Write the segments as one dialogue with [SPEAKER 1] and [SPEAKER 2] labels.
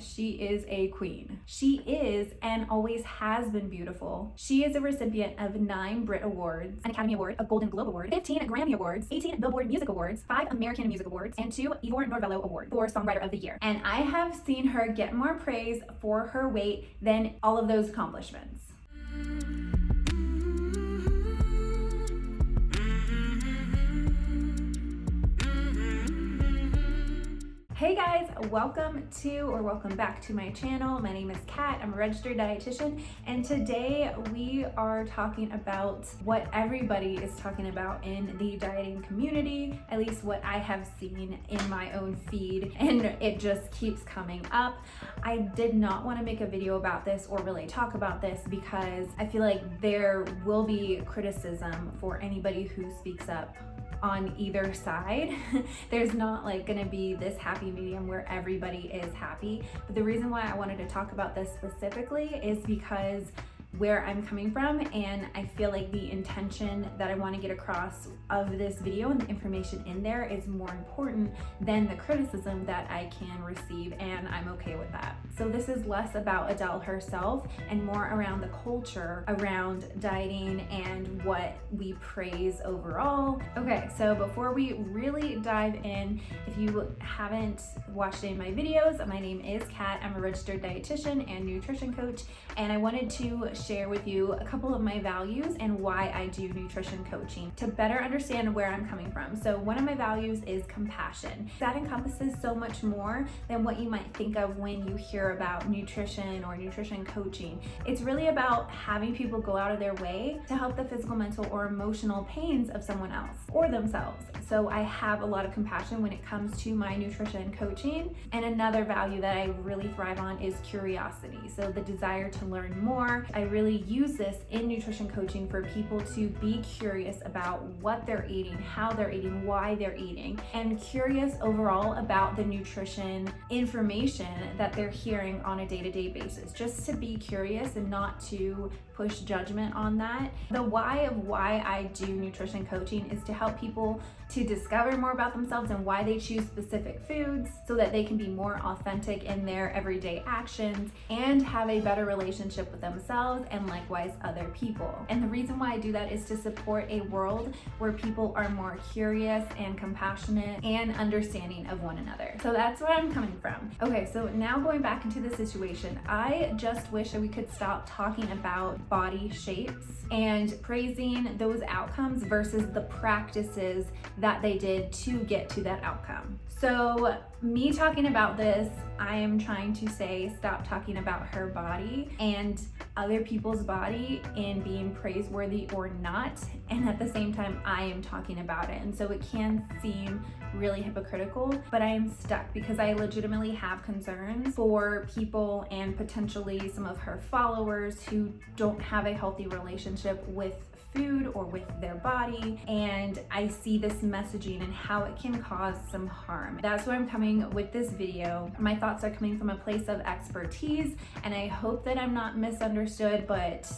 [SPEAKER 1] She is a queen. She is and always has been beautiful. She is a recipient of 9 Brit Awards, an Academy Award, a Golden Globe Award, 15 Grammy Awards, 18 Billboard Music Awards, 5 American Music Awards, and 2 Ivor Novello Awards for Songwriter of the Year. And I have seen her get more praise for her weight than all of those accomplishments. Hey guys, welcome back to my channel. My name is Kat, I'm a registered dietitian, and today we are talking about what everybody is talking about in the dieting community, at least what I have seen in my own feed, and it just keeps coming up. I did not want to make a video about this or really talk about this because I feel like there will be criticism for anybody who speaks up on either side. There's not like gonna be this happy medium where everybody is happy. But the reason why I wanted to talk about this specifically is because where I'm coming from, and I feel like the intention that I want to get across of this video and the information in there is more important than the criticism that I can receive, and I'm okay with that. So this is less about Adele herself and more around the culture around dieting and what we praise overall. Okay, so before we really dive in, if you haven't watched any of my videos, my name is Kat. I'm a registered dietitian and nutrition coach, and I wanted to share with you a couple of my values and why I do nutrition coaching to better understand where I'm coming from. So one of my values is compassion. That encompasses so much more than what you might think of when you hear about nutrition or nutrition coaching. It's really about having people go out of their way to help the physical, mental, or emotional pains of someone else or themselves. So I have a lot of compassion when it comes to my nutrition coaching. And another value that I really thrive on is curiosity. So the desire to learn more. I really use this in nutrition coaching for people to be curious about what they're eating, how they're eating, why they're eating, and curious overall about the nutrition information that they're hearing on a day-to-day basis. Just to be curious and not to push judgment on that. The why of why I do nutrition coaching is to help people to discover more about themselves and why they choose specific foods so that they can be more authentic in their everyday actions and have a better relationship with themselves and likewise other people. And the reason why I do that is to support a world where people are more curious and compassionate and understanding of one another. So that's where I'm coming from. Okay, so now going back into the situation, I just wish that we could stop talking about body shapes and praising those outcomes versus the practices that they did to get to that outcome. So me talking about this, I am trying to say stop talking about her body and other people's body and being praiseworthy or not, and at the same time I am talking about it. And so it can seem really hypocritical, but I am stuck because I legitimately have concerns for people and potentially some of her followers who don't have a healthy relationship with food or with their body, and I see this messaging and how it can cause some harm. That's where I'm coming with this video. My thoughts are coming from a place of expertise, and I hope that I'm not misunderstood, but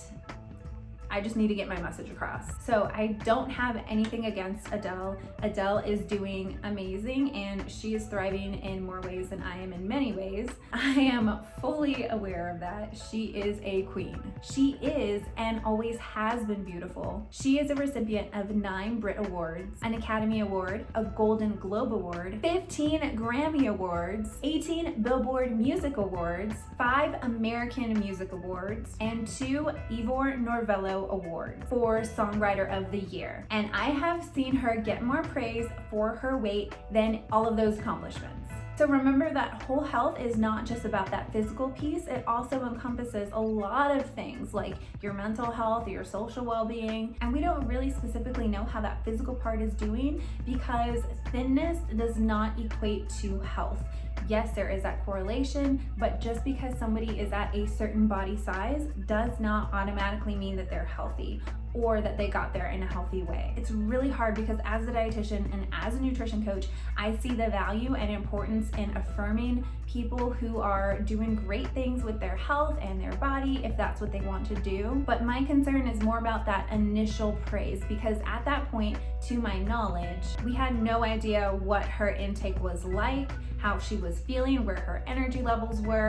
[SPEAKER 1] I just need to get my message across. So I don't have anything against Adele. Adele is doing amazing and she is thriving in more ways than I am in many ways. I am fully aware of that. She is a queen. She is and always has been beautiful. She is a recipient of 9 Brit Awards, an Academy Award, a Golden Globe Award, 15 Grammy Awards, 18 Billboard Music Awards, 5 American Music Awards, and 2 Ivor Novello Award for Songwriter of the Year. And I have seen her get more praise for her weight than all of those accomplishments. So remember that whole health is not just about that physical piece, it also encompasses a lot of things like your mental health, your social well-being, and we don't really specifically know how that physical part is doing because thinness does not equate to health. Yes, there is that correlation, but just because somebody is at a certain body size does not automatically mean that they're healthy. or that they got there in a healthy way. It's really hard because as a dietitian and as a nutrition coach, I see the value and importance in affirming people who are doing great things with their health and their body if that's what they want to do. But my concern is more about that initial praise, because at that point, to my knowledge, we had no idea what her intake was like, how she was feeling, where her energy levels were.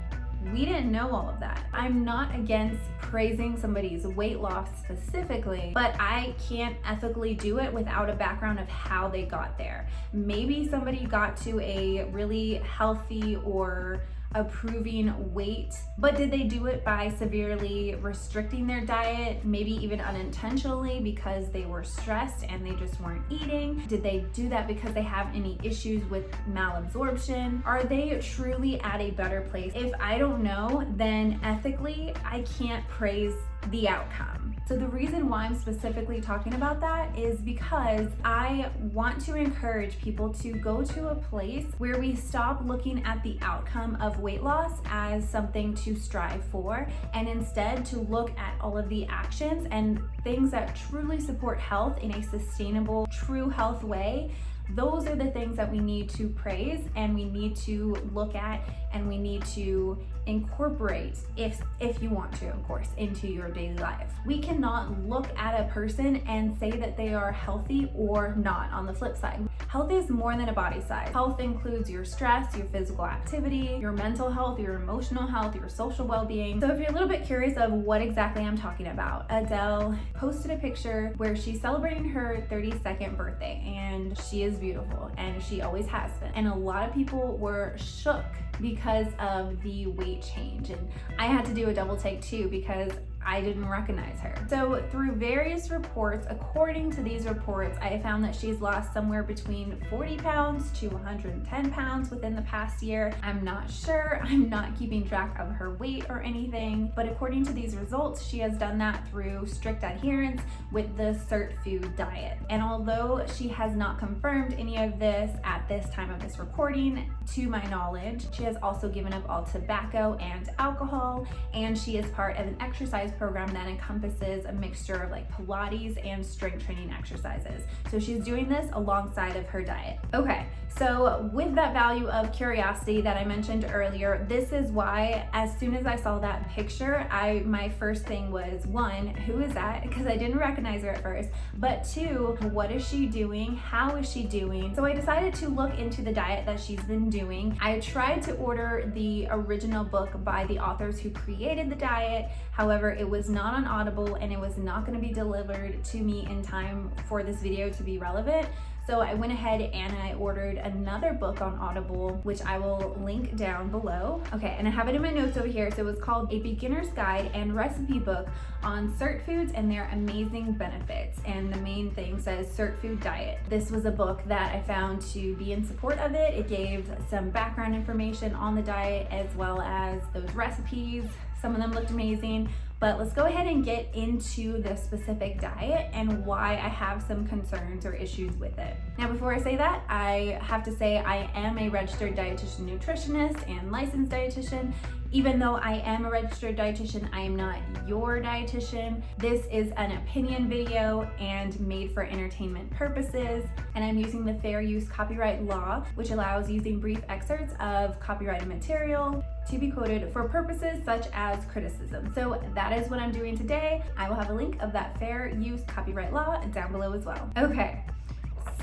[SPEAKER 1] We didn't know all of that. I'm not against praising somebody's weight loss specifically, but I can't ethically do it without a background of how they got there. Maybe somebody got to a really healthy or approving weight, but did they do it by severely restricting their diet, maybe even unintentionally because they were stressed and they just weren't eating? Did they do that because they have any issues with malabsorption? Are they truly at a better place? If I don't know, then ethically I can't praise the outcome. So the reason why I'm specifically talking about that is because I want to encourage people to go to a place where we stop looking at the outcome of weight loss as something to strive for, and instead to look at all of the actions and things that truly support health in a sustainable, true health way. Those are the things that we need to praise and we need to look at and we need to incorporate, if you want to, of course, into your daily life. We cannot look at a person and say that they are healthy or not. On the flip side, health is more than a body size. Health includes your stress, your physical activity, your mental health, your emotional health, your social well-being. So if you're a little bit curious of what exactly I'm talking about, Adele posted a picture where she's celebrating her 32nd birthday, and she is beautiful and she always has been. And a lot of people were shook because of the weight change, and I had to do a double take too because I didn't recognize her. So through various reports, according to these reports, I found that she's lost somewhere between 40 pounds to 110 pounds within the past year. I'm not sure, I'm not keeping track of her weight or anything, but according to these results, she has done that through strict adherence with the Sirtfood diet. And although she has not confirmed any of this at this time of this recording, to my knowledge, she has also given up all tobacco and alcohol, and she is part of an exercise program that encompasses a mixture of like Pilates and strength training exercises. So she's doing this alongside of her diet. Okay, so with that value of curiosity that I mentioned earlier, this is why as soon as I saw that picture, my first thing was, one, who is that? Because I didn't recognize her at first, but two, what is she doing? How is she doing? So I decided to look into the diet that she's been doing. I tried to order the original book by the authors who created the diet. However, it was not on Audible and it was not going to be delivered to me in time for this video to be relevant. So I went ahead and I ordered another book on Audible, which I will link down below. Okay, and I have it in my notes over here. So it was called A Beginner's Guide and Recipe Book on Sirtfoods and Their Amazing Benefits. And the main thing says Sirtfood Diet. This was a book that I found to be in support of it. It gave some background information on the diet as well as those recipes. Some of them looked amazing. But let's go ahead and get into the specific diet and why I have some concerns or issues with it. Now, before I say that, I have to say I am a registered dietitian nutritionist and licensed dietitian. Even though I am a registered dietitian, I am not your dietitian. This is an opinion video and made for entertainment purposes. And I'm using the fair use copyright law, which allows using brief excerpts of copyrighted material to be quoted for purposes such as criticism. So that is what I'm doing today. I will have a link of that fair use copyright law down below as well. Okay.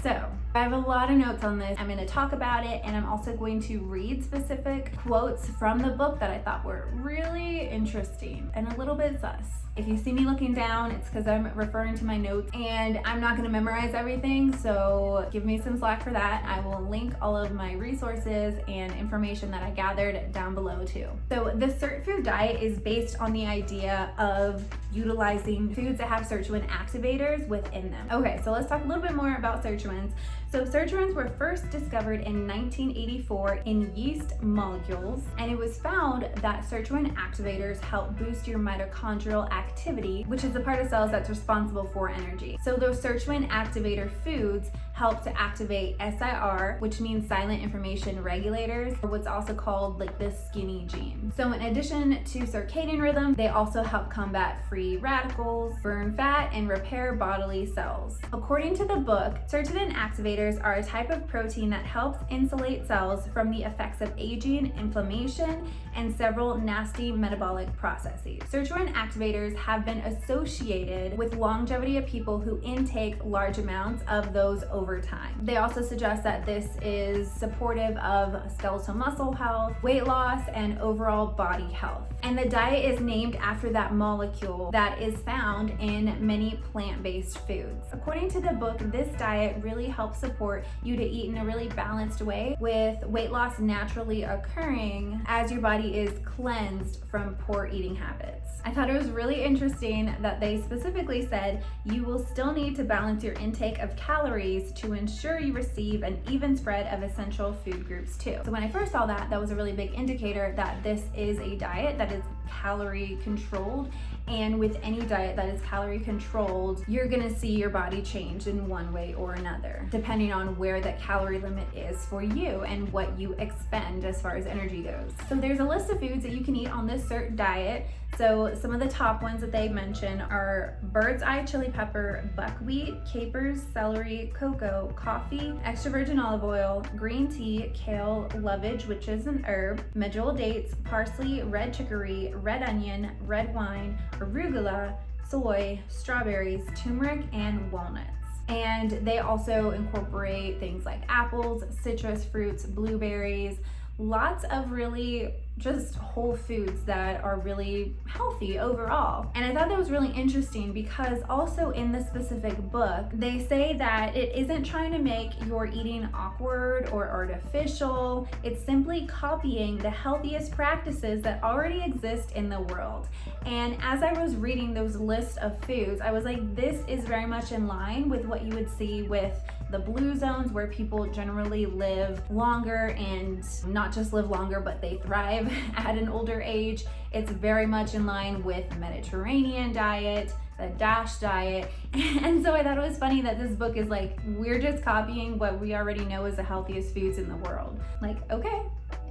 [SPEAKER 1] So I have a lot of notes on this. I'm going to talk about it, and I'm also going to read specific quotes from the book that I thought were really interesting and a little bit sus. If you see me looking down, it's because I'm referring to my notes and I'm not going to memorize everything, so give me some slack for that. I will link all of my resources and information that I gathered down below too. So the Sirtfood diet is based on the idea of utilizing foods that have sirtuin activators within them. Okay, so let's talk a little bit more about sirtuins. So sirtuins were first discovered in 1984 in yeast molecules, and it was found that sirtuin activators help boost your mitochondrial activity, which is the part of cells that's responsible for energy. So those sirtuin activator foods help to activate SIR, which means silent information regulators, or what's also called like the skinny gene. food. So in addition to circadian rhythm, they also help combat free radicals, burn fat, and repair bodily cells. According to the book, sirtuin activators are a type of protein that helps insulate cells from the effects of aging, inflammation, and several nasty metabolic processes. Sirtuin activators have been associated with longevity of people who intake large amounts of those over time. They also suggest that this is supportive of skeletal muscle health, weight loss, and overall body health. And the diet is named after that molecule that is found in many plant-based foods. According to the book, this diet really helps support you to eat in a really balanced way, with weight loss naturally occurring as your body is cleansed from poor eating habits. I thought it was really interesting that they specifically said you will still need to balance your intake of calories to ensure you receive an even spread of essential food groups too. So when I first saw that, that was a really big indicator that this is a diet that is calorie controlled. And with any diet that is calorie controlled, you're gonna see your body change in one way or another, depending on where that calorie limit is for you and what you expend as far as energy goes. So there's a list of foods that you can eat on this Sirt diet. So some of the top ones that they mention are bird's eye chili pepper, buckwheat, capers, celery, cocoa, coffee, extra virgin olive oil, green tea, kale, lovage, which is an herb, medjool dates, parsley, red chicory, red onion, red wine, arugula, soy, strawberries, turmeric, and walnuts. And they also incorporate things like apples, citrus fruits, blueberries, lots of really just whole foods that are really healthy overall. And I thought that was really interesting because also in the specific book, they say that it isn't trying to make your eating awkward or artificial. It's simply copying the healthiest practices that already exist in the world. And as I was reading those lists of foods, I was like, this is very much in line with what you would see with the blue zones, where people generally live longer, and not just live longer, but they thrive at an older age. It's very much in line with Mediterranean diet, the DASH diet. And so I thought it was funny that this book is like, we're just copying what we already know is the healthiest foods in the world. Like, okay,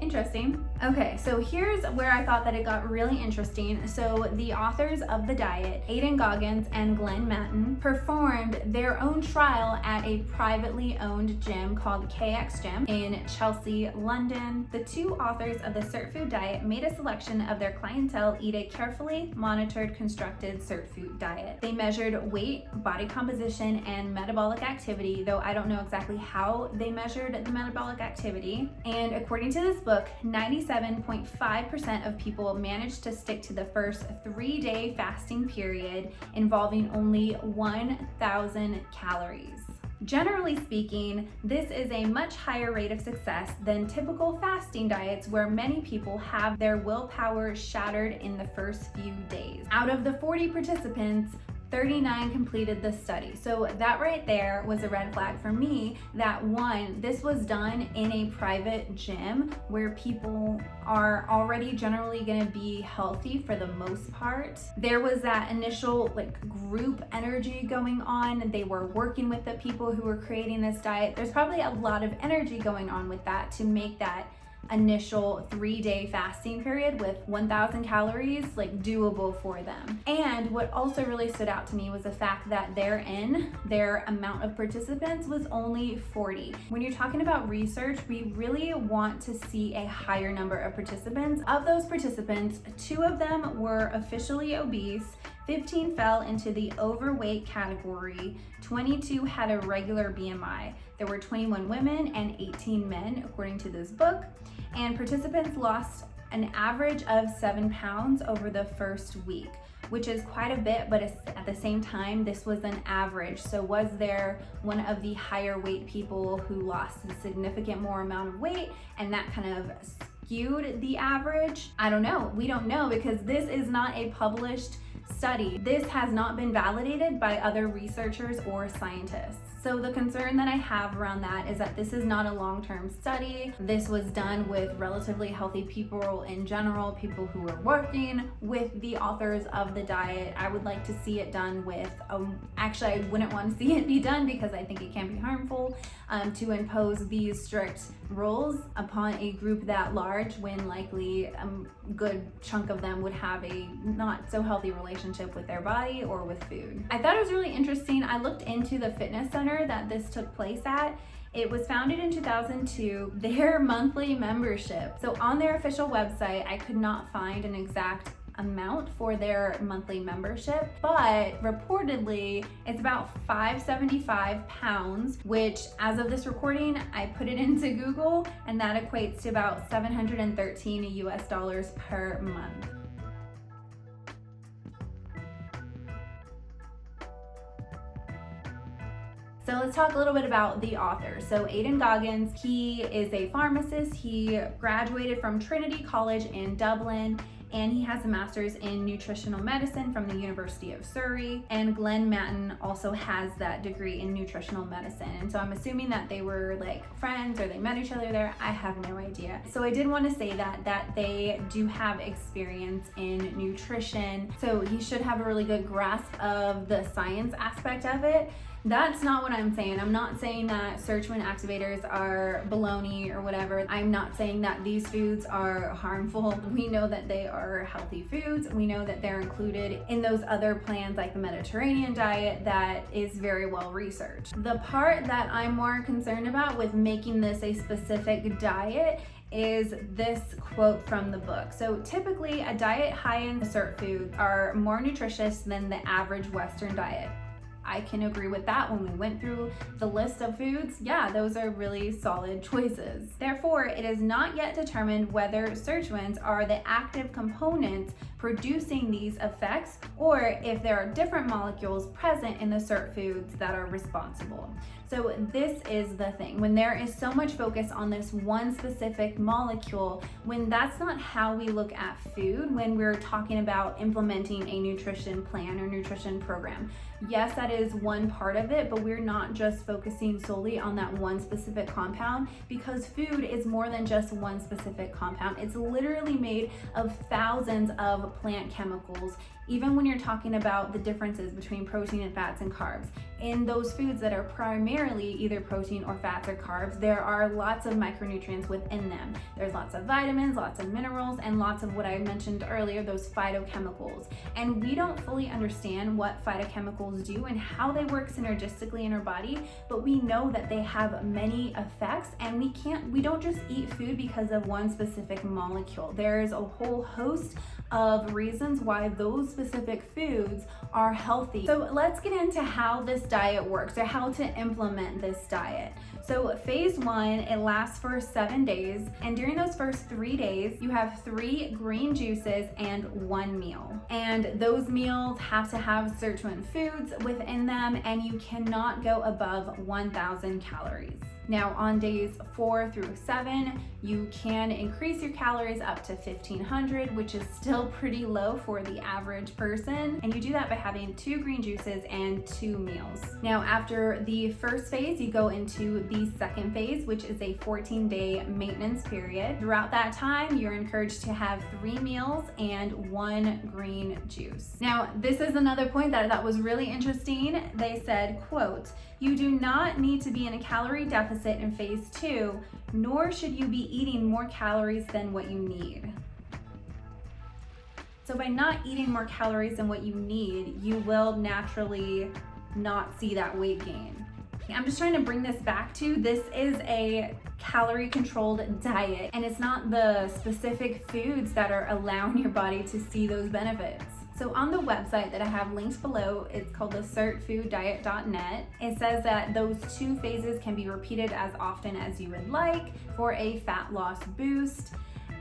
[SPEAKER 1] interesting. Okay, so here's where I thought that it got really interesting. So the authors of the diet, Aidan Goggins and Glenn Matton, performed their own trial at a privately owned gym called KX Gym in Chelsea, London. The two authors of the Sirtfood diet made a selection of their clientele eat a carefully monitored, constructed Sirtfood diet. They measured weight, body composition, and metabolic activity, though I don't know exactly how they measured the metabolic activity. And according to this book, 97.5% of people managed to stick to the first 3-day fasting period, involving only 1,000 calories. Generally speaking, this is a much higher rate of success than typical fasting diets, where many people have their willpower shattered in the first few days. Out of the 40 participants, 39 completed the study. So that right there was a red flag for me, that one, this was done in a private gym where people are already generally gonna be healthy for the most part. There was that initial like group energy going on. They were working with the people who were creating this diet. There's probably a lot of energy going on with that to make that initial 3-day fasting period with 1,000 calories like doable for them. And what also really stood out to me was the fact that their amount of participants was only 40. When you're talking about research, we really want to see a higher number of participants. Of those participants, 2 of them were officially obese, 15 fell into the overweight category, 22 had a regular BMI. There were 21 women and 18 men, according to this book, and participants lost an average of 7 pounds over the first week, which is quite a bit, but at the same time, this was an average. So was there one of the higher weight people who lost a significant more amount of weight, and that kind of skewed the average? I don't know. We don't know, because this is not a published study. This has not been validated by other researchers or scientists. So the concern that I have around that is that this is not a long-term study. This was done with relatively healthy people in general, people who were working with the authors of the diet. I would like to see it done with, actually I wouldn't want to see it be done because I think it can be harmful to impose these strict rules upon a group that large when likely a good chunk of them would have a not so healthy relationship with their body or with food. I thought it was really interesting. I looked into the fitness center that this took place at. It was founded in 2002, their monthly membership. So on their official website, I could not find an exact amount for their monthly membership, but reportedly it's about £575, which as of this recording, I put it into Google and that equates to about $713 US per month. So let's talk a little bit about the author. So Aidan Goggins, he is a pharmacist. He graduated from Trinity College in Dublin, and he has a master's in nutritional medicine from the University of Surrey. And Glenn Matton also has that degree in nutritional medicine. And so I'm assuming that they were like friends or they met each other there. I have no idea. So I did want to say that they do have experience in nutrition. So he should have a really good grasp of the science aspect of it. That's not what I'm saying. I'm not saying that Sirtfood activators are baloney or whatever. I'm not saying that these foods are harmful. We know that they are healthy foods. We know that they're included in those other plans like the Mediterranean diet that is very well researched. The part that I'm more concerned about with making this a specific diet is this quote from the book. So typically a diet high in Sirtfoods are more nutritious than the average Western diet. I can agree with that. When we went through the list of foods, yeah, those are really solid choices. Therefore, it is not yet determined whether sirtuins are the active components producing these effects or if there are different molecules present in the Sirtfoods that are responsible. So this is the thing. When there is so much focus on this one specific molecule, when that's not how we look at food, when we're talking about implementing a nutrition plan or nutrition program. Yes, that is one part of it, but we're not just focusing solely on that one specific compound because food is more than just one specific compound. It's literally made of thousands of plant chemicals, even when you're talking about the differences between protein and fats and carbs. In those foods that are primarily either protein or fats or carbs, there are lots of micronutrients within them. There's lots of vitamins, lots of minerals, and lots of what I mentioned earlier, those phytochemicals. And we don't fully understand what phytochemicals do and how they work synergistically in our body, but we know that they have many effects, and we don't just eat food because of one specific molecule. There's a whole host of reasons why those specific foods are healthy. So let's get into how this diet works or how to implement this diet. So phase 1, it lasts for 7 days, and during those first 3 days, you have 3 green juices and 1 meal. And those meals have to have certain foods within them, and you cannot go above 1,000 calories. Now on days 4 through 7, you can increase your calories up to 1,500, which is still pretty low for the average person. And you do that by having 2 green juices and 2 meals. Now after the first phase, you go into the second phase, which is a 14-day maintenance period. Throughout that time, you're encouraged to have 3 meals and 1 green juice. Now, this is another point that I thought was really interesting. They said, quote, "You do not need to be in a calorie deficit in phase 2, nor should you be eating more calories than what you need." So by not eating more calories than what you need, you will naturally not see that weight gain. I'm just trying to bring this back to, this is a calorie controlled diet, and it's not the specific foods that are allowing your body to see those benefits. So on the website that I have linked below, it's called the sirtfooddiet.net. It says that those 2 phases can be repeated as often as you would like for a fat loss boost.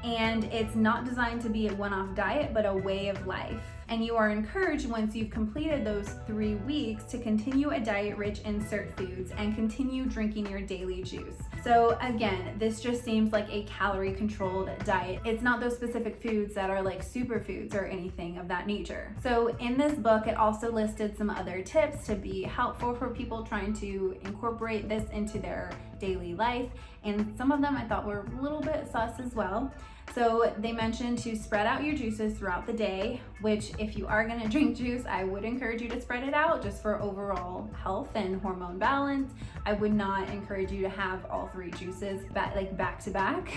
[SPEAKER 1] And it's not designed to be a one-off diet, but a way of life. And you are encouraged once you've completed those 3 weeks to continue a diet rich in Sirtfoods and continue drinking your daily juice. So again, this just seems like a calorie controlled diet. It's not those specific foods that are like superfoods or anything of that nature. So in this book, it also listed some other tips to be helpful for people trying to incorporate this into their daily life. And some of them I thought were a little bit sus as well. So they mentioned to spread out your juices throughout the day, which if you are gonna drink juice, I would encourage you to spread it out just for overall health and hormone balance. I would not encourage you to have all three juices back to back.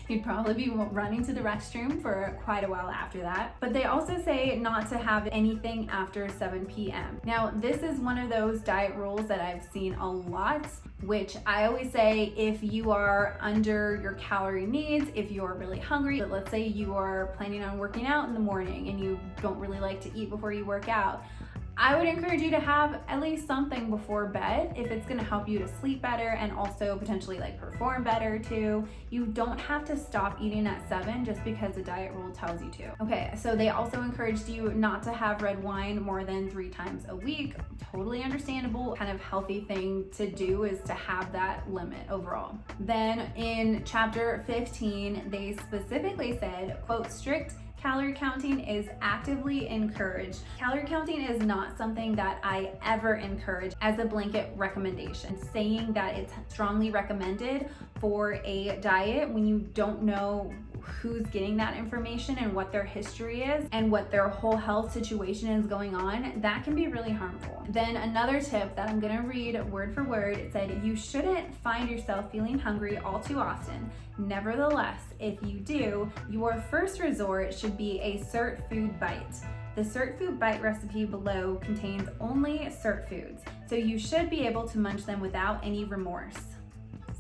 [SPEAKER 1] You'd probably be running to the restroom for quite a while after that. But they also say not to have anything after 7 p.m. Now, this is one of those diet rules that I've seen a lot, which I always say if you are under your calorie needs, if you're really hungry, but let's say you are planning on working out in the morning and you don't really like to eat before you work out, I would encourage you to have at least something before bed if it's gonna help you to sleep better and also potentially like perform better too. You don't have to stop eating at 7 just because the diet rule tells you to. Okay, so they also encouraged you not to have red wine more than 3 times a week. Totally understandable, kind of healthy thing to do is to have that limit overall. Then in chapter 15, they specifically said, quote, strict calorie counting is actively encouraged. Calorie counting is not something that I ever encourage as a blanket recommendation. Saying that it's strongly recommended for a diet when you don't know who's getting that information and what their history is and what their whole health situation is going on, that can be really harmful. Then another tip that I'm gonna read word for word, it said, you shouldn't find yourself feeling hungry all too often. Nevertheless, if you do, your first resort should be a Sirtfood bite. The Sirtfood bite recipe below contains only Sirtfoods, so you should be able to munch them without any remorse.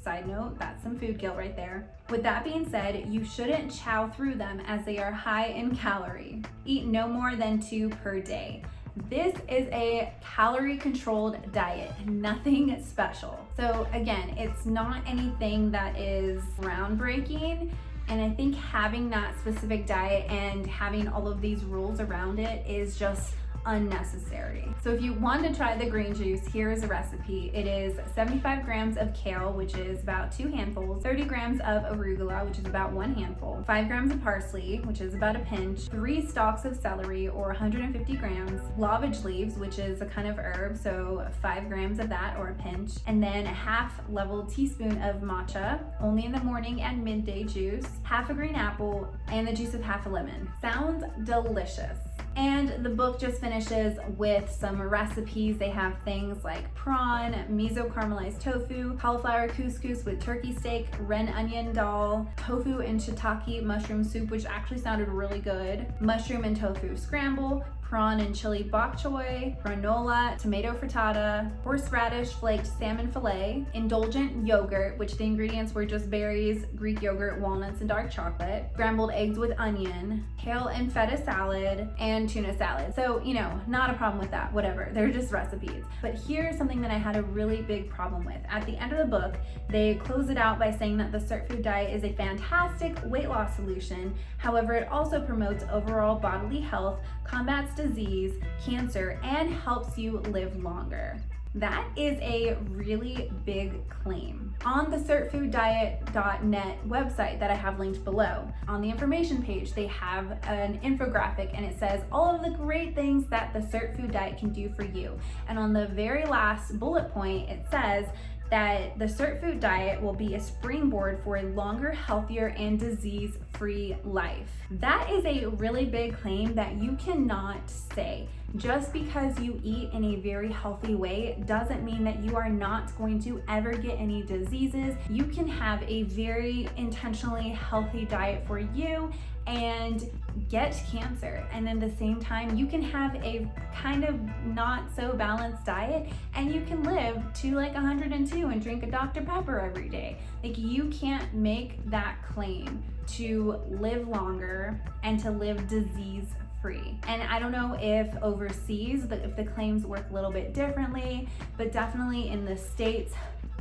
[SPEAKER 1] Side note, that's some food guilt right there. With that being said, you shouldn't chow through them as they are high in calorie. Eat no more than 2 per day. This is a calorie controlled diet, nothing special. So again, it's not anything that is groundbreaking. And I think having that specific diet and having all of these rules around it is just unnecessary. So if you want to try the green juice, here is a recipe. It is 75 grams of kale, which is about 2 handfuls, 30 grams of arugula, which is about 1 handful, 5 grams of parsley, which is about a pinch, 3 stalks of celery or 150 grams, lavage leaves, which is a kind of herb, so 5 grams of that or a pinch, and then a half level teaspoon of matcha, only in the morning and midday juice, half a green apple, and the juice of half a lemon. Sounds delicious. And the book just finishes with some recipes. They have things like prawn, miso caramelized tofu, cauliflower couscous with turkey steak, red onion dal, tofu and shiitake mushroom soup, which actually sounded really good, mushroom and tofu scramble, prawn and chili bok choy, granola, tomato frittata, horseradish flaked salmon fillet, indulgent yogurt, which the ingredients were just berries, Greek yogurt, walnuts, and dark chocolate, scrambled eggs with onion, kale and feta salad, and tuna salad. So, you know, not a problem with that, whatever. They're just recipes. But here's something that I had a really big problem with. At the end of the book, they close it out by saying that the Sirtfood diet is a fantastic weight loss solution. However, it also promotes overall bodily health, combats disease, cancer, and helps you live longer. That is a really big claim. On the sirtfooddiet.net website that I have linked below, on the information page, they have an infographic and it says all of the great things that the Sirtfood diet can do for you. And on the very last bullet point, it says that the Sirtfood diet will be a springboard for a longer, healthier, and disease-free life. That is a really big claim that you cannot say. Just because you eat in a very healthy way doesn't mean that you are not going to ever get any diseases. You can have a very intentionally healthy diet for you and get cancer, and at the same time you can have a kind of not so balanced diet and you can live to like 102 and drink a Dr. Pepper every day. Like, you can't make that claim to live longer and to live disease free. And I don't know if overseas, if the claims work a little bit differently, but definitely in the States,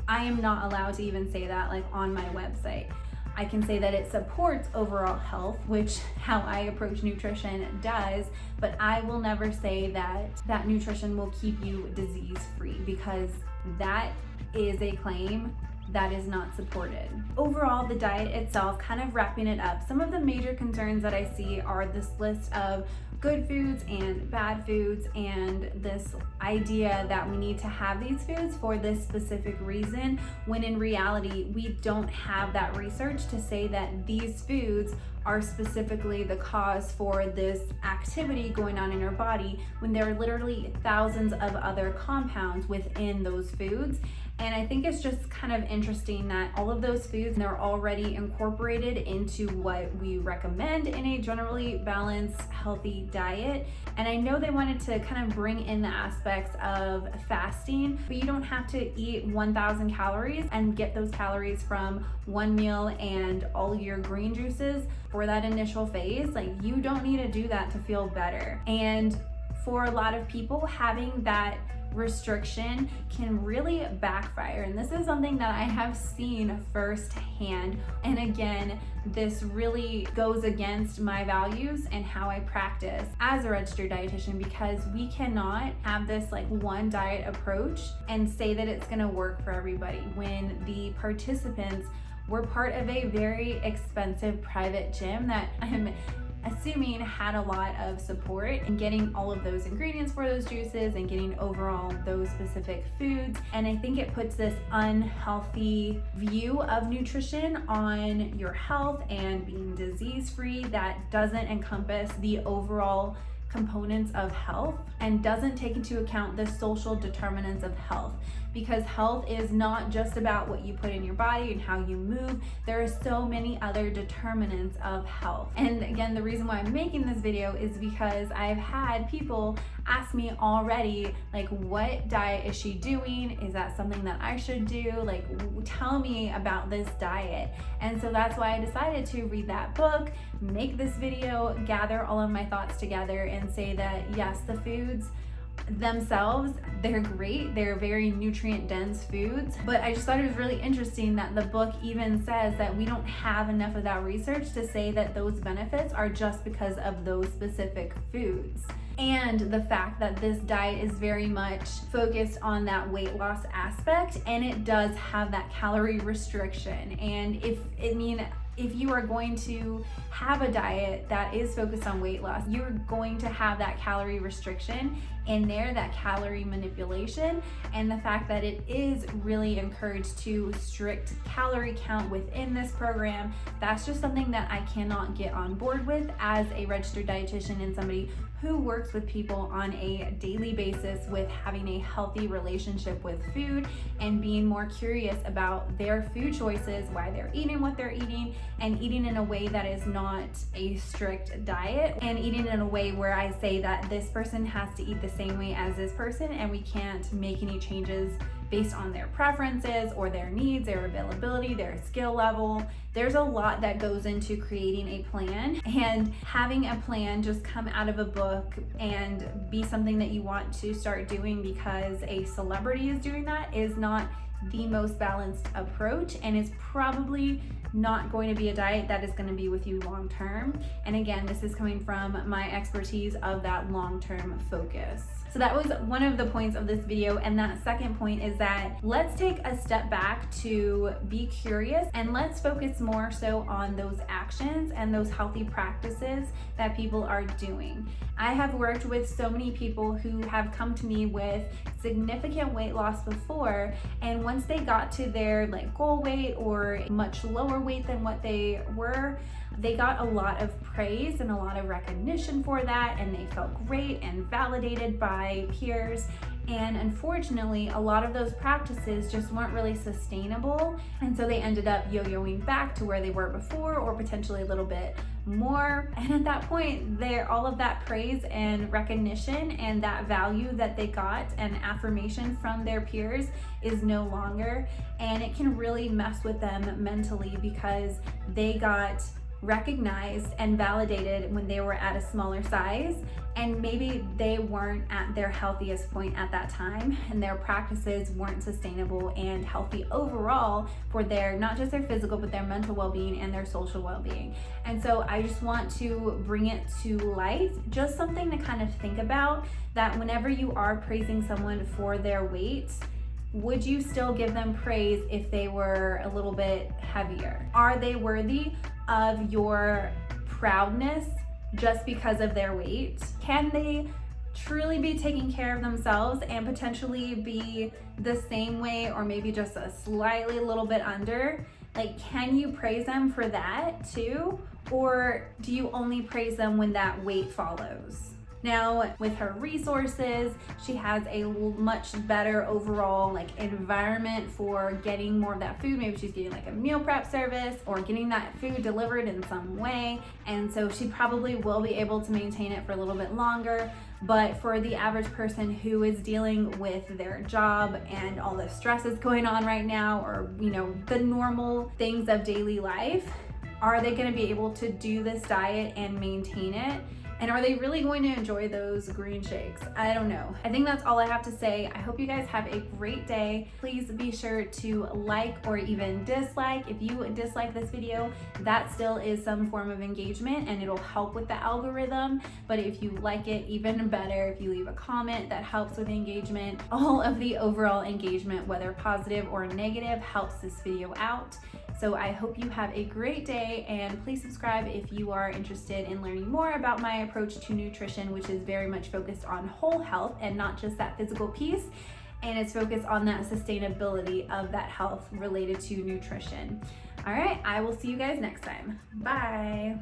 [SPEAKER 1] I am not allowed to even say that like on my website. I can say that it supports overall health, which how I approach nutrition does, but I will never say that nutrition will keep you disease free, because that is a claim that is not supported. Overall, the diet itself, kind of wrapping it up, some of the major concerns that I see are this list of good foods and bad foods, and this idea that we need to have these foods for this specific reason, when in reality we don't have that research to say that these foods are specifically the cause for this activity going on in our body, when there are literally thousands of other compounds within those foods. And I think it's just kind of interesting that all of those foods, they're already incorporated into what we recommend in a generally balanced, healthy diet. And I know they wanted to kind of bring in the aspects of fasting, but you don't have to eat 1,000 calories and get those calories from one meal and all your green juices for that initial phase. Like, you don't need to do that to feel better. And for a lot of people, having that restriction can really backfire, and this is something that I have seen firsthand. And again, this really goes against my values and how I practice as a registered dietitian, because we cannot have this like one diet approach and say that it's going to work for everybody when the participants were part of a very expensive private gym that I'm assuming had a lot of support in getting all of those ingredients for those juices and getting overall those specific foods. And I think it puts this unhealthy view of nutrition on your health and being disease-free that doesn't encompass the overall components of health and doesn't take into account the social determinants of health, because health is not just about what you put in your body and how you move. There are so many other determinants of health. And again, the reason why I'm making this video is because I've had people ask me already, like, what diet is she doing? Is that something that I should do? Like, tell me about this diet. And so that's why I decided to read that book, make this video, gather all of my thoughts together, and say that yes, the foods themselves, they're great, they're very nutrient dense foods, but I just thought it was really interesting that the book even says that we don't have enough of that research to say that those benefits are just because of those specific foods. And the fact that this diet is very much focused on that weight loss aspect, and it does have that calorie restriction. And if you are going to have a diet that is focused on weight loss, you're going to have that calorie restriction in there, that calorie manipulation, and the fact that it is really encouraged to strict calorie count within this program. That's just something that I cannot get on board with as a registered dietitian and somebody who works with people on a daily basis with having a healthy relationship with food and being more curious about their food choices, why they're eating what they're eating, and eating in a way that is not a strict diet, and eating in a way where I say that this person has to eat the same way as this person and we can't make any changes based on their preferences or their needs, their availability, their skill level. There's a lot that goes into creating a plan, and having a plan just come out of a book and be something that you want to start doing because a celebrity is doing that is not the most balanced approach, and is probably not going to be a diet that is going to be with you long term. And again, this is coming from my expertise of that long-term focus. So that was one of the points of this video. And that second point is that let's take a step back to be curious, and let's focus more so on those actions and those healthy practices that people are doing. I have worked with so many people who have come to me with significant weight loss before, and once they got to their goal weight or much lower weight than what they were, they got a lot of praise and a lot of recognition for that, and they felt great and validated by peers. And unfortunately, a lot of those practices just weren't really sustainable, and so they ended up yo-yoing back to where they were before, or potentially a little bit more. And at that point, all of that praise and recognition and that value that they got and affirmation from their peers is no longer, and it can really mess with them mentally because they got recognized and validated when they were at a smaller size, and maybe they weren't at their healthiest point at that time, and their practices weren't sustainable and healthy overall for their, not just their physical, but their mental well-being and their social well-being. And so I just want to bring it to light, just something to kind of think about, that whenever you are praising someone for their weight, would you still give them praise if they were a little bit heavier? Are they worthy of your proudness just because of their weight? Can they truly be taking care of themselves and potentially be the same way or maybe just a slightly little bit under? Like, can you praise them for that too? Or do you only praise them when that weight follows? Now, with her resources, she has a much better overall like environment for getting more of that food. Maybe she's getting like a meal prep service or getting that food delivered in some way. And so she probably will be able to maintain it for a little bit longer. But for the average person who is dealing with their job and all the stresses going on right now, or the normal things of daily life, are they going to be able to do this diet and maintain it? And are they really going to enjoy those green shakes? I don't know. I think that's all I have to say. I hope you guys have a great day. Please be sure to like or even dislike. If you dislike this video, that still is some form of engagement and it'll help with the algorithm. But if you like it, even better, if you leave a comment, that helps with engagement. All of the overall engagement, whether positive or negative, helps this video out. So I hope you have a great day, and please subscribe if you are interested in learning more about my approach to nutrition, which is very much focused on whole health and not just that physical piece. And it's focused on that sustainability of that health related to nutrition. All right, I will see you guys next time. Bye.